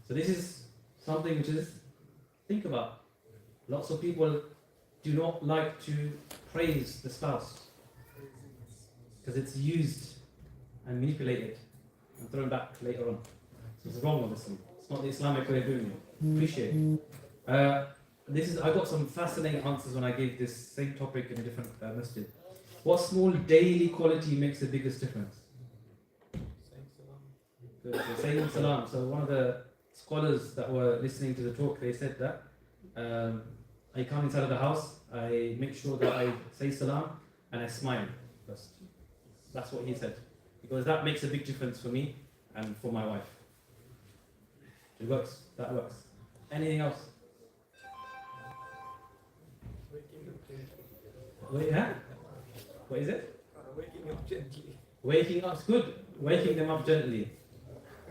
So this is something which is, think about. Lots of people do not like to praise the spouse because it's used and manipulated and thrown back later on. So it's wrong, obviously. It's not the Islamic way of doing it. Appreciate it. I got some fascinating answers when I gave this same topic in a different masjid. What small daily quality makes the biggest difference? Good. So saying salam. So one of the scholars that were listening to the talk, they said that I come inside of the house, I make sure that I say salam and I smile first. That's what he said. Because that makes a big difference for me and for my wife. It works. That works. Anything else? Wait, huh? What is it? Waking up gently. Waking up's good. Waking them up gently.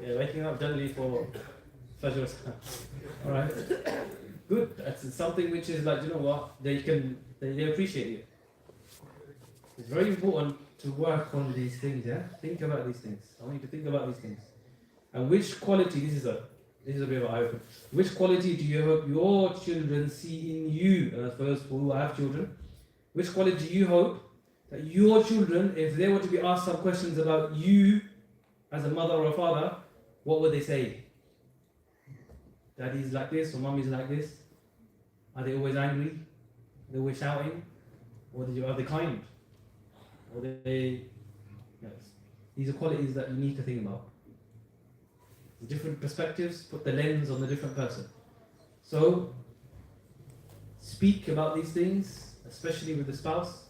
Yeah, waking up gently for Fajr. Alright. Good. That's something which is like, you know what? They appreciate you. It's very important to work on these things, yeah? Think about these things. I want you to think about these things. And which quality, this is a This is a bit of an eye-opener. Which quality do you hope your children see in you? For those who have children, which quality do you hope that your children, if they were to be asked some questions about you as a mother or a father, what would they say? Daddy's like this or mommy's like this? Are they always angry? Are they always shouting? Or are they kind? Or they... Yes. These are qualities that you need to think about. The different perspectives put the lens on the different person. So, speak about these things, especially with the spouse,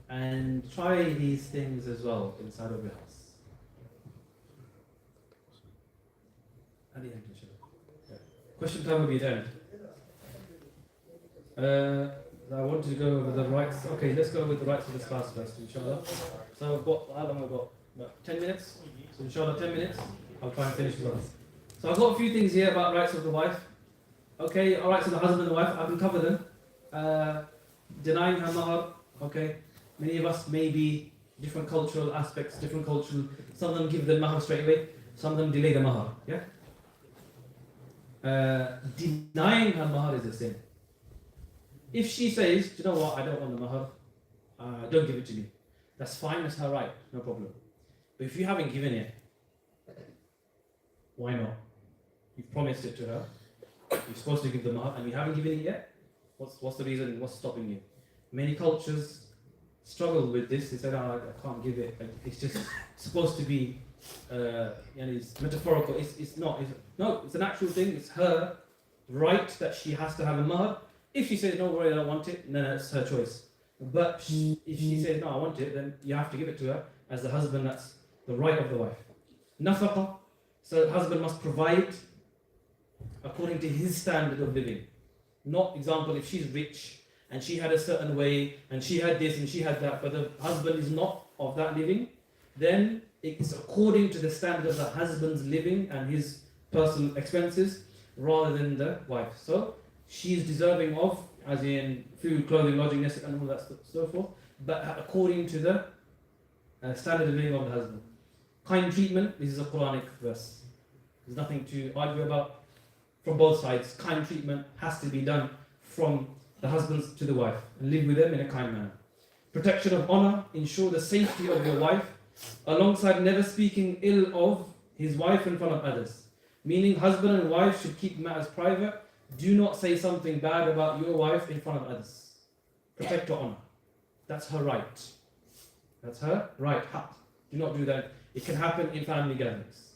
and try these things as well inside of your house. At the end, inshallah. Yeah. Question time will be at the end. I wanted to go over the rights. Okay, let's go with the rights of the spouse first, inshallah. So, how long have I got? About 10 minutes? So, inshallah, 10 minutes. I'll try and finish as well. So, I've got a few things here about rights of the wife. Okay, all rights of the husband and the wife, I can cover them. Denying her mahar, okay. Many of us may be different cultural aspects, different cultural. Some of them give the mahar straight away, some of them delay the mahar. Yeah. Denying her mahar is a sin. If she says, do you know what, I don't want the mahar, don't give it to me. That's fine, that's her right, no problem. But if you haven't given it, why not? You've promised it to her. You're supposed to give the mahar and you haven't given it yet. What's the reason? What's stopping you? Many cultures struggle with this. They say, "Oh, I can't give it. It's just supposed to be, it's metaphorical. It's not. It's an actual thing. It's her right that she has to have a mahar. If she says, no worry, I don't want it, then that's her choice. But if she says, no, I want it, then you have to give it to her. As the husband, that's the right of the wife. Nafaqa, so the husband must provide according to his standard of living. Not, example, if she's rich and she had a certain way and she had this and she had that, but the husband is not of that living, then it's according to the standard of the husband's living and his personal expenses rather than the wife. So she is deserving of, as in food, clothing, lodging, and all that so forth, but according to the standard of living of the husband. Kind treatment, this is a Quranic verse. There's nothing to argue about from both sides. Kind treatment has to be done from the husband to the wife and live with them in a kind manner. Protection of honor, ensure the safety of your wife alongside never speaking ill of his wife in front of others. Meaning husband and wife should keep matters private. Do not say something bad about your wife in front of others. Protect her honor. That's her right. That's her right. Do not do that. It can happen in family gatherings.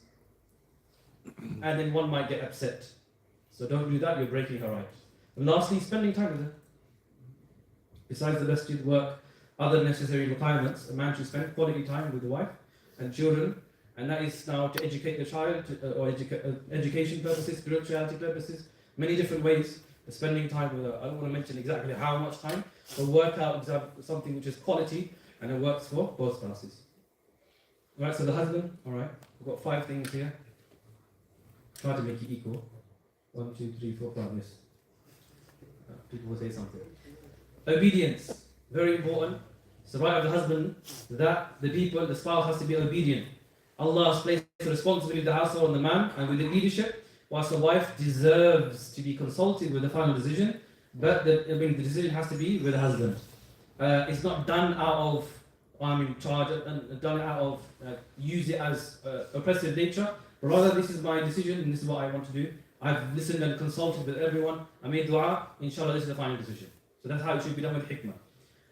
And then one might get upset. So don't do that, you're breaking her right. And lastly, spending time with her. Besides the masjid work, other necessary requirements, a man should spend quality time with the wife and children, and that is now to educate the child, or education purposes, spirituality purposes, many different ways of spending time with her. I don't want to mention exactly how much time, but work out something which is quality and it works for both spouses. Alright, so the husband, alright, we've got 5 things here. Try to make it equal. 1, 2, 3, 4, 5, yes. People will say something. Obedience, very important. It's the right of the husband that the spouse has to be obedient. Allah has placed the responsibility of the household on the man and with the leadership, whilst the wife deserves to be consulted with the final decision, but the decision has to be with the husband. It's not done out of, I'm in charge, and done out of use it as oppressive nature, but rather this is my decision and this is what I want to do. I've listened and consulted with everyone. I made dua. Inshallah, this is the final decision. So that's how it should be done with hikmah.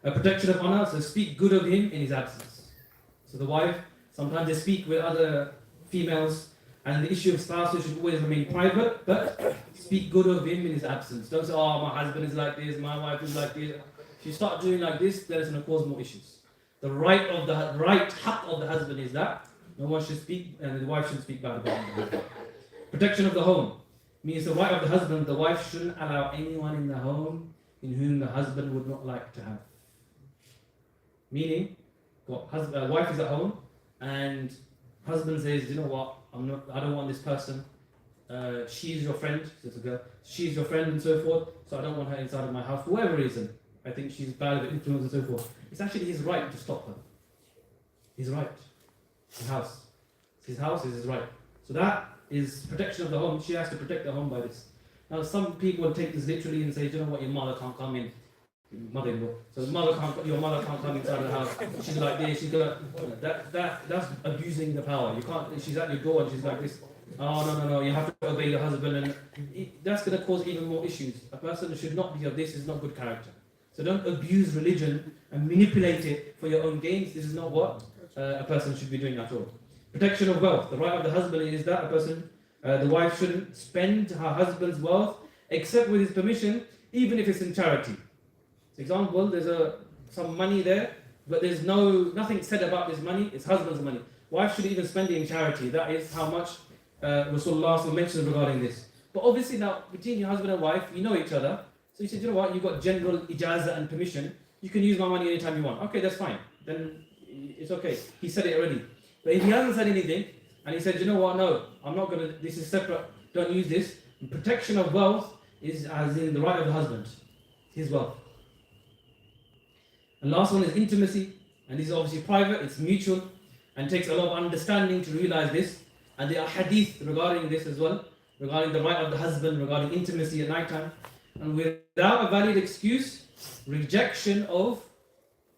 A protection of honor, so speak good of him in his absence. So the wife, sometimes they speak with other females, and the issue of spouses should always remain private, but speak good of him in his absence. Don't say, oh, my husband is like this, my wife is like this. If you start doing like this, then it's going to cause more issues. The haqq of the husband is that no one should speak, and the wife shouldn't speak bad about him. Protection of the home means the right of the husband, the wife shouldn't allow anyone in the home in whom the husband would not like to have. Meaning, wife is at home and husband says, you know what, I don't want this person, she's your friend, so it's a girl, she's your friend and so forth, so I don't want her inside of my house for whatever reason. I think she's bad with influence and so forth. It's actually his right to stop her. His right. His house. It's his house, is his right. So that is protection of the home. She has to protect the home by this. Now, some people will take this literally and say, you know what, your mother can't come in. Mother-in-law. So your mother can't come inside the house. She's like this. She's gonna. That's abusing the power. You can't. She's at your door and she's like this. Oh no. You have to obey your husband, and that's gonna cause even more issues. A person should not be of this. Is not good character. So don't abuse religion and manipulate it for your own gains. This is not what a person should be doing at all. Protection of wealth. The right of the husband is that a person, the wife shouldn't spend her husband's wealth except with his permission, even if it's in charity. For example, there's some money there, but there's nothing said about this money. It's husband's money. Wife should even spend it in charity. That is how much Rasulullah mentions regarding this. But obviously now, between your husband and wife, you know each other. So you said, you know what, you've got general ijazah and permission. You can use my money anytime you want. Okay, that's fine. Then it's okay. He said it already. But if he hasn't said anything, and he said, you know what, no, I'm not going to, this is separate, don't use this. Protection of wealth is as in the right of the husband, his wealth. And last one is intimacy, and this is obviously private, it's mutual, and takes a lot of understanding to realize this. And there are hadith regarding this as well, regarding the right of the husband, regarding intimacy at night time. And without a valid excuse, rejection of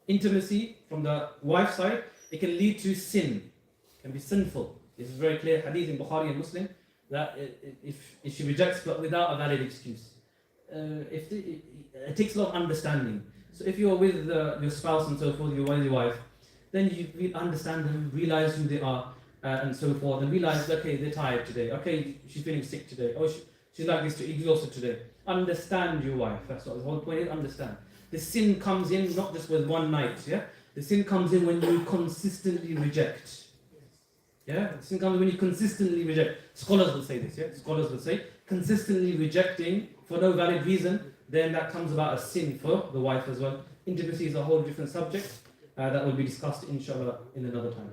intimacy from the wife's side, it can lead to sin, it can be sinful. This is very clear hadith in Bukhari and Muslim, that if she rejects but without a valid excuse. It takes a lot of understanding. So if you're with your spouse and so forth, you're with your wife, then you understand them, realize who they are, and so forth, and realize, okay, they're tired today, okay, she's feeling sick today, oh, she's like this, exhausted today. Understand your wife, that's what the whole point is, understand. The sin comes in not just with one night, yeah? The sin comes in when you consistently reject. Yeah? The sin comes in when you consistently reject. Scholars will say this, yeah? Scholars will say, consistently rejecting for no valid reason, then that comes about a sin for the wife as well. Intimacy is a whole different subject that will be discussed, inshallah, in another time.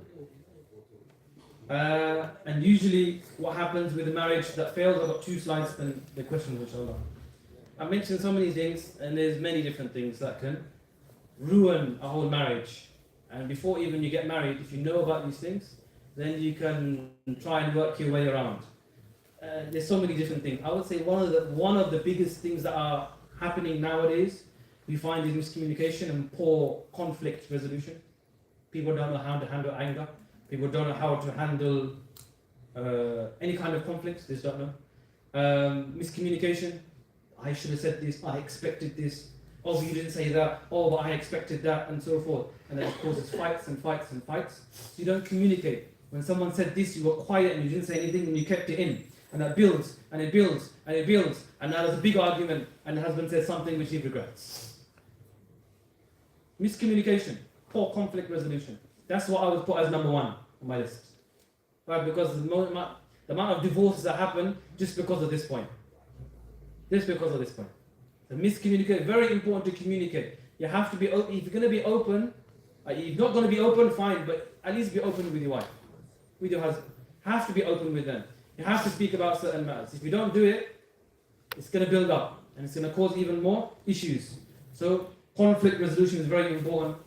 And usually what happens with a marriage that fails, I've got 2 slides and the questions, inshallah. I mentioned so many things, and there's many different things that can ruin a whole marriage. And before even you get married, if you know about these things, then you can try and work your way around. There's so many different things. I would say one of the biggest things that are happening nowadays, we find is miscommunication and poor conflict resolution. People don't know how to handle anger. People don't know how to handle any kind of conflicts. They just don't know. Miscommunication. I should have said this. I expected this. Oh, but you didn't say that. Oh, but I expected that, and so forth. And then it causes fights and fights and fights. So you don't communicate. When someone said this, you were quiet and you didn't say anything, and you kept it in. And that builds, and it builds, and it builds. And now there's a big argument, and the husband says something which he regrets. Miscommunication, poor conflict resolution. That's what I would put as number 1 on my list. Right? Because the amount of divorces that happen just because of this point. Just because of this point. So miscommunicate, very important to communicate. You have to be open. If you're going to be open, if you're not going to be open, fine, but at least be open with your wife, with your husband. Have to be open with them. You have to speak about certain matters. If you don't do it, it's going to build up and it's going to cause even more issues. So conflict resolution is very important.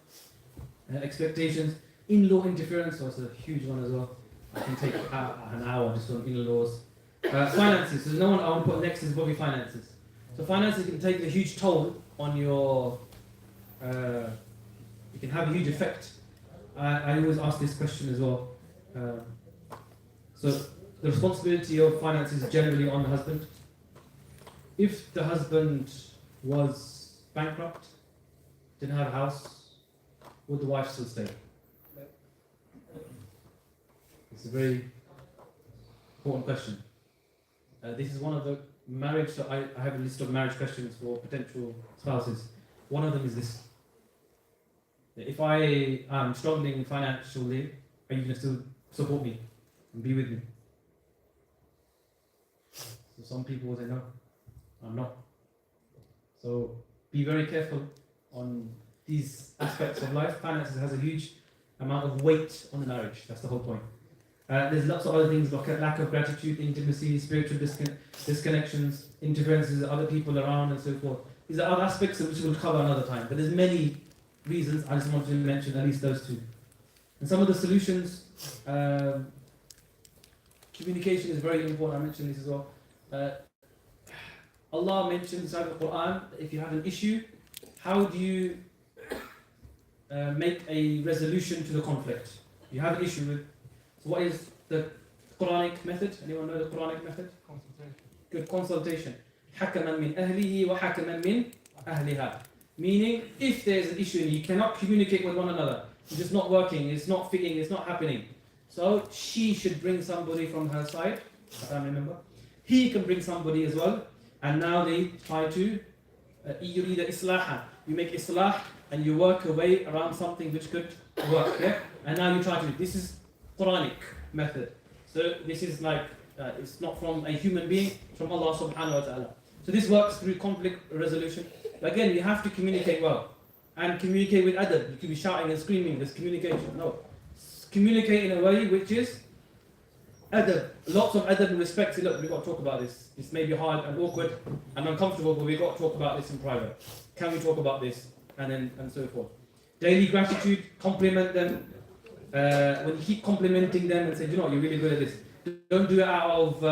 Expectations. In-law interference was a huge one as well. I can take an hour just on in-laws. Finances. So no one I want to put next is probably finances. So finances can take a huge toll on your. It can have a huge effect. I always ask this question as well. So the responsibility of finances is generally on the husband. If the husband was bankrupt, didn't have a house, would the wife still stay? It's a very important question. This is one of the marriage, so I have a list of marriage questions for potential spouses. One of them is this. If I am struggling financially, are you going to still support me and be with me? So some people will say, no, I'm not. So be very careful on these aspects of life. Finances has a huge amount of weight on the marriage. That's the whole point. There's lots of other things like lack of gratitude, intimacy, spiritual disconnections, interferences with other people around, and so forth. These are other aspects which we'll cover another time. But there's many reasons. I just wanted to mention at least those 2. And some of the solutions: Communication is very important. I mentioned this as well. Allah mentions inside the Qur'an, if you have an issue, how do you make a resolution to the conflict? You have an issue with. So what is the Quranic method? Anyone know the Quranic method? Consultation. Good, consultation. حكما من أهله وحكما من أهلها. Meaning, if there's an issue and you cannot communicate with one another, it's just not working, it's not fitting, it's not happening. So she should bring somebody from her side. I can't remember. He can bring somebody as well. And now they try to يريد إصلاحا. You make islah and you work a way around something which could work. Yeah? And now you try to. This is Quranic method. So this is like it's not from a human being, it's from Allah subhanahu wa ta'ala. So this works through conflict resolution. But again, you have to communicate well. And communicate with adab. You could be shouting and screaming, there's communication. No. Communicate in a way which is adab. Lots of adab and respect. Say, look, we've got to talk about this. This may be hard and awkward and uncomfortable, but we've got to talk about this in private. Can we talk about this? And so forth. Daily gratitude, compliment them. When you keep complimenting them and say, you know what, you're really good at this. Don't do it out of,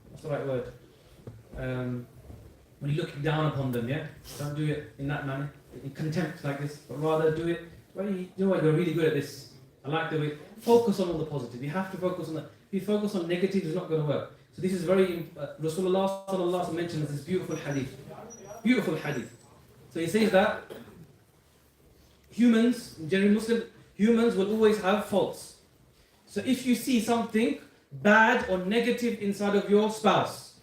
what's the right word? When you're looking down upon them, yeah? Don't do it in that manner, in contempt like this, but rather do it, well, you know what, you're really good at this. I like the way, focus on all the positive. You have to focus on that. If you focus on negative, it's not going to work. So this is very, Rasulullah sallallahu alaihi wasallam mentions this beautiful hadith. Beautiful hadith. So he says that humans, generally Muslim, humans will always have faults. So if you see something bad or negative inside of your spouse,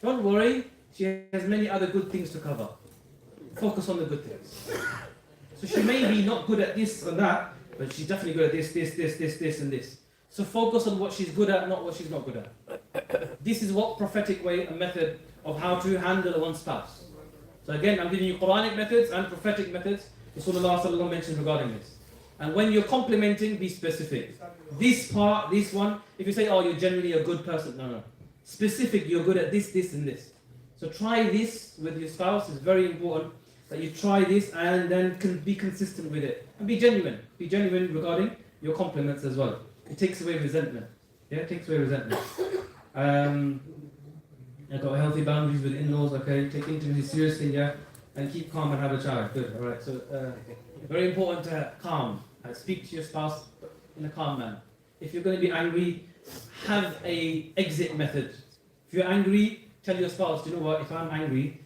don't worry, she has many other good things to cover. Focus on the good things. So she may be not good at this and that, but she's definitely good at this and this. So focus on what she's good at, not what she's not good at. This is what prophetic way, a method of how to handle one's spouse. So again, I'm giving you Quranic methods and prophetic methods. Rasulullah sallallahu mentioned regarding this. And when you're complimenting, be specific. This part, this one, if you say, oh, you're generally a good person, no. Specific, you're good at this, this, and this. So try this with your spouse. It's very important that you try this and then can be consistent with it. And be genuine. Be genuine regarding your compliments as well. It takes away resentment. Yeah, it takes away resentment. I've got healthy boundaries with in-laws, okay? Take intimacy seriously, yeah? And keep calm and have a child. Good, alright. So, very important to calm. Speak to your spouse in a calm manner. If you're going to be angry, have a exit method. If you're angry, tell your spouse, you know what, if I'm angry,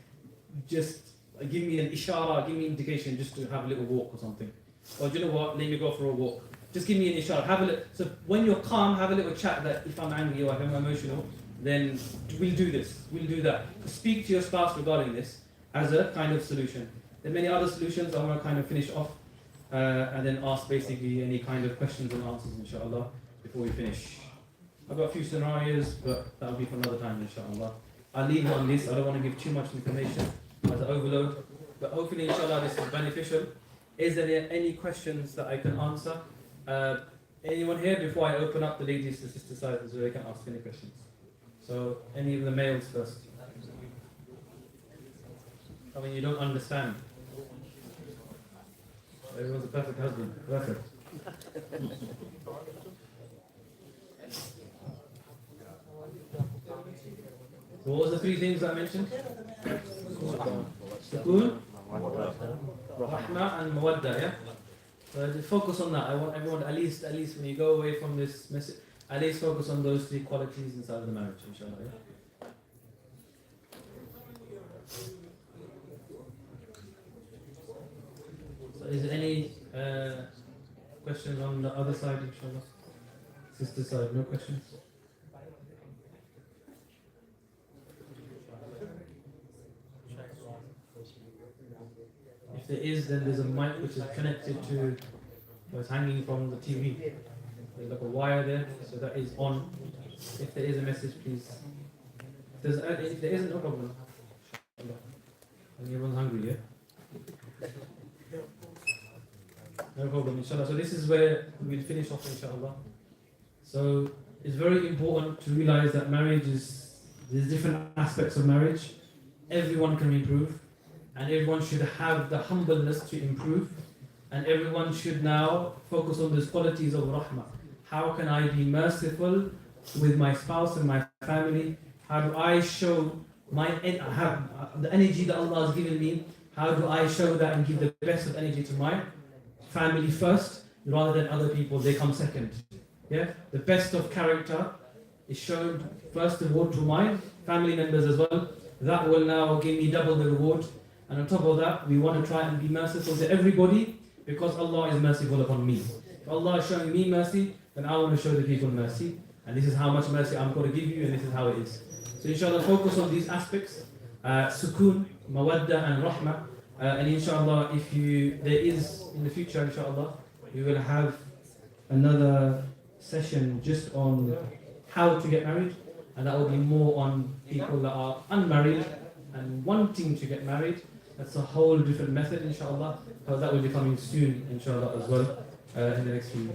just give me an ishara, give me an indication just to have a little walk or something. Or do you know what, let me go for a walk. Just give me an ishara. So when you're calm, have a little chat that if I'm angry or if I'm emotional, then we'll do this, we'll do that. Speak to your spouse regarding this as a kind of solution. There are many other solutions I want to kind of finish off and then ask basically any kind of questions and answers, inshallah, before we finish. I've got a few scenarios, but that'll be for another time, inshallah. I'll leave it on this. I don't want to give too much information as an overload, but hopefully, inshallah, this is beneficial. Is there any questions that I can answer? Anyone here before I open up the ladies to sister side so they can ask any questions? So, any of the males first? I mean, you don't understand. Everyone's a perfect husband. Perfect. So what was the three things I mentioned? Sukoon, Rahma and Mawadda, yeah? So just focus on that. I want everyone at least when you go away from this message, at least focus on those three qualities inside of the marriage, inshallah. Yeah? So is there any questions on the other side, inshallah? Sister side, no questions? If there is, then there's a mic which is connected to what's hanging from the TV. There's like a wire there, so that is on. If there is a message, please. If there isn't, no problem. And everyone's hungry, yeah? No problem, inshallah. So this is where we'll finish off, inshallah. So it's very important to realize that there's different aspects of marriage. Everyone can improve. And everyone should have the humbleness to improve. And everyone should now focus on those qualities of rahmah. How can I be merciful with my spouse and my family? How do I show the energy that Allah has given me? How do I show that and give the best of energy to my family first, rather than other people? They come second. Yeah, the best of character is shown first of all to my family members as well. That will now give me double the reward. And on top of that, we want to try and be merciful to everybody, because Allah is merciful upon me. If Allah is showing me mercy, then I want to show the people mercy. And this is how much mercy I'm going to give you, and this is how it is. So inshallah, focus on these aspects, sukoon, mawadda and rahmah. And inshallah, there is in the future, inshallah, we will have another session just on how to get married. And that will be more on people that are unmarried and wanting to get married. That's a whole different method, inshallah. So that will be coming soon, inshallah, as well, in the next few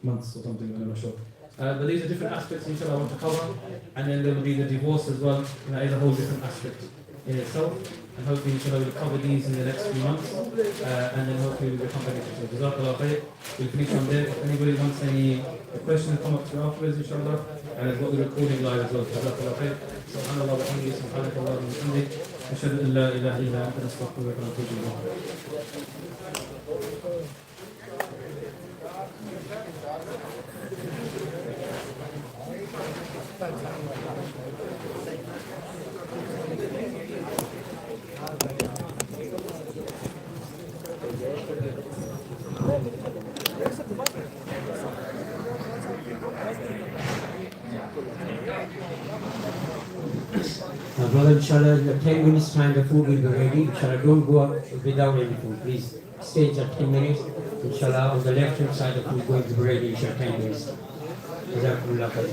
months or something, I'm not sure. But these are different aspects, inshallah, I want to cover. And then there will be the divorce as well, and that is a whole different aspect in itself. And hopefully, inshallah, we'll cover these in the next few months. And then hopefully we'll become better. So, Jazakallah khair. We'll finish from there. If anybody wants any questions, come up to me afterwards, inshallah. And I've got the recording live as well. Jazakallah khair. Subhanallah wa bihamdihi, subhanakallah wa bihamdik. Ashhadu an la ilaha illa anta astaghfiruka wa atubu ilayk. Brother, inshallah, in 10 minutes time the food will be ready. Inshallah, don't go out without any food. Please stay just 10 minutes. Inshallah, on the left hand side the food going to be ready. Inshallah, 10 minutes. Jazakumullah khair.